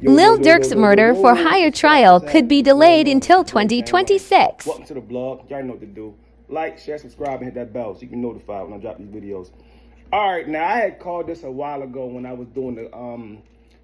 Lil Durk's murder for hire What's up? trial What's could be happening? What's going delayed on? It's until your boy Fam Wayne. 2026. Welcome to the blog. Y'all know what to do. Like, share, subscribe, and hit that bell so you can notify when I drop these videos. All right, now I had called this a while ago when I was doing the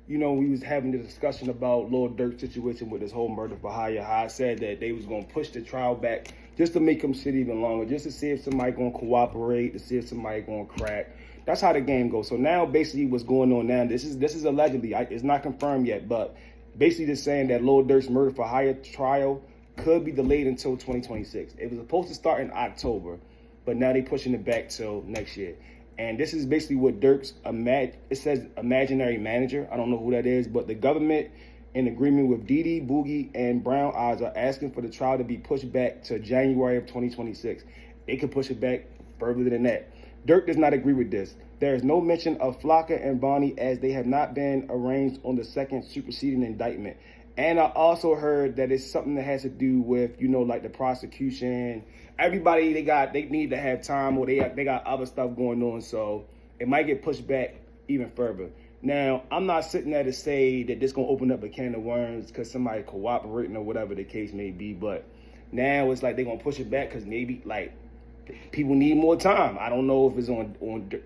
we was having the discussion about Lil Durk's situation with this whole murder for hire. How I said that they was gonna push the trial back just to make him sit even longer, just to see if somebody gonna cooperate, to see if somebody gonna crack. That's how the game goes. So now, basically, what's going on now? This is allegedly. It's not confirmed yet, but basically just saying that Lil Durk's murder for hire trial could be delayed until 2026. It was supposed to start in October, but now they're pushing it back till next year. And this is basically what Durk's, it says imaginary manager. I don't know who that is, but the government, in agreement with Didi, Boogie, and Brown Eyes, are asking for the trial to be pushed back to January of 2026. They could push it back further than that. Durk does not agree with this. There is no mention of Flocka and Bonnie as they have not been arraigned on the second superseding indictment. And I also heard that it's something that has to do with, like the prosecution. Everybody, they need to have time, or they got other stuff going on, so it might get pushed back even further. Now, I'm not sitting there to say that this gonna open up a can of worms because somebody cooperating or whatever the case may be, but now it's like they're gonna push it back because maybe people need more time. I don't know if it's on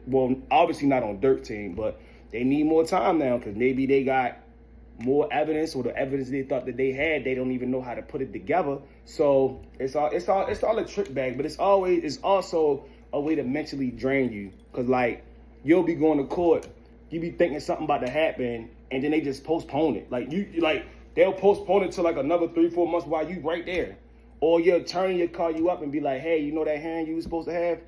well, obviously not on Durk team, but they need more time now because maybe they got more evidence, or the evidence they thought that they had, they don't even know how to put it together. So it's all a trick bag, but it's also a way to mentally drain you, because you'll be going to court, you be thinking something about to happen, and then they just postpone it. They'll postpone it to another 3-4 months while you right there. Or your attorney will call you up and be like, hey, you know that hearing you was supposed to have?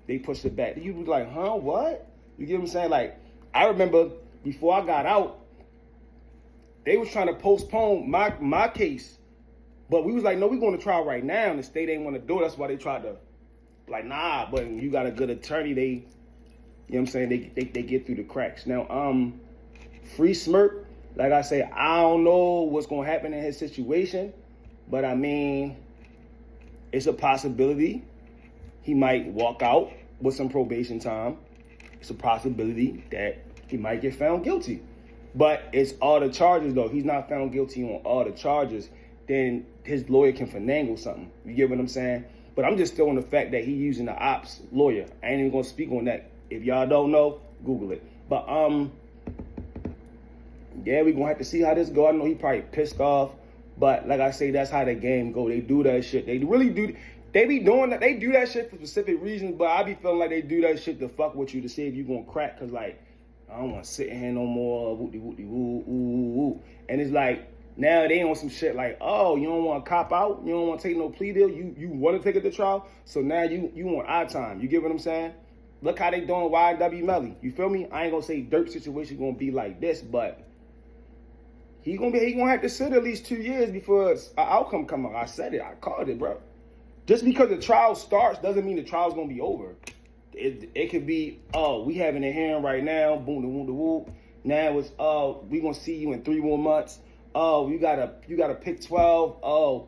They pushed it back. You be like, huh, what? You get what I'm saying? I remember before I got out, they was trying to postpone my case. But we was like, no, we're going to trial right now. And the state ain't want to do it. That's why they tried to, nah, but you got a good attorney, they, you know what I'm saying, they get through the cracks. Now, Free Smirk, like I say, I don't know what's going to happen in his situation. But, I mean, it's a possibility he might walk out with some probation time. It's a possibility that he might get found guilty. But it's all the charges, though. If he's not found guilty on all the charges, then his lawyer can finagle something. You get what I'm saying? But I'm just still on the fact that he's using the ops lawyer. I ain't even going to speak on that. If y'all don't know, Google it. But, yeah, we're going to have to see how this go. I know he probably pissed off. But like I say, that's how the game go. They do that shit. They really do. They be doing that. They do that shit for specific reasons. But I be feeling like they do that shit to fuck with you, to see if you going to crack. Because, I don't want to sit in here no more. Woo. And it's now they on some shit oh, you don't want to cop out? You don't want to take no plea deal? You want to take it to trial? So now you want our time. You get what I'm saying? Look how they doing YW Melly. You feel me? I ain't going to say Durk's situation going to be like this, but he gonna have to sit at least 2 years before an outcome come out. I said it. I called it, bro. Just because the trial starts doesn't mean the trial's gonna be over. It could be, oh, we having a hearing right now. Boom, da, boom, da, woo. Now it's, oh, we gonna see you in 3 more months. Oh, you gotta pick 12. Oh,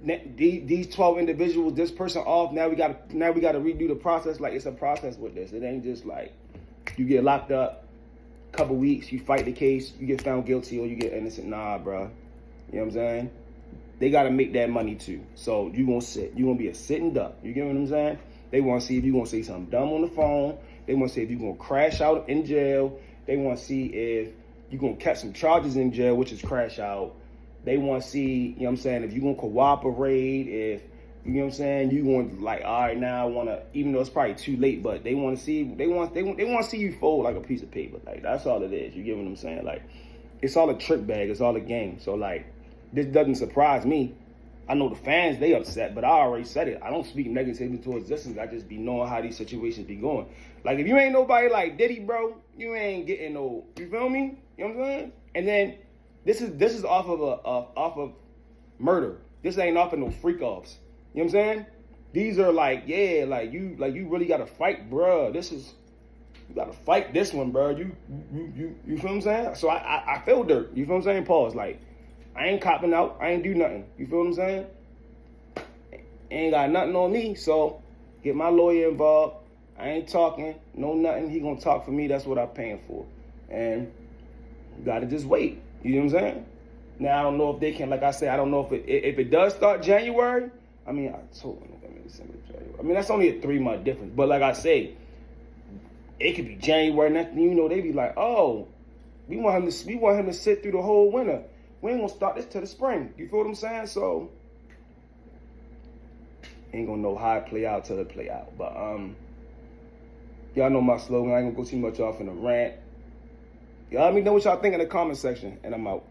these 12 individuals, this person off. Now we gotta redo the process. It's a process with this. It ain't just you get locked up. Couple weeks, you fight the case, you get found guilty, or you get innocent. Nah, bro. You know what I'm saying? They got to make that money too. So you gonna sit. You gonna be a sitting duck. You get what I'm saying? They want to see if you gonna say something dumb on the phone. They want to see if you gonna crash out in jail. They want to see if you gonna catch some charges in jail, which is crash out. They want to see, you know what I'm saying, if you gonna cooperate, if you know what I'm saying, you want all right, now I wanna, even though it's probably too late, but they want to see, they want to see you fold like a piece of paper. That's all it is. You get what I'm saying? It's all a trick bag. It's all a game. So this doesn't surprise me. I know the fans, they upset, but I already said it. I don't speak negatively towards this. I just be knowing how these situations be going. If you ain't nobody like Diddy, bro, you ain't getting no. You feel me? You know what I'm saying? And then this is off of murder. This ain't off of no freak offs. You know what I'm saying? These are you really gotta fight, bro. You gotta fight this one, bro. You feel what I'm saying? So I feel dirt. You feel what I'm saying? Pause. I ain't copping out. I ain't do nothing. You feel what I'm saying? Ain't got nothing on me. So get my lawyer involved. I ain't talking, no nothing. He gonna talk for me. That's what I'm paying for. And you gotta just wait. You know what I'm saying? Now I don't know if they can, like I said, I don't know if it does start January. I mean, October, November, December, January. I mean, that's only a 3-month difference. But like I say, it could be January. And you know, they be like, oh, we want him to sit through the whole winter. We ain't gonna start this till the spring. You feel what I'm saying? So ain't gonna know how it play out till it play out. But y'all know my slogan. I ain't gonna go too much off in a rant. Y'all let me know what y'all think in the comment section, and I'm out.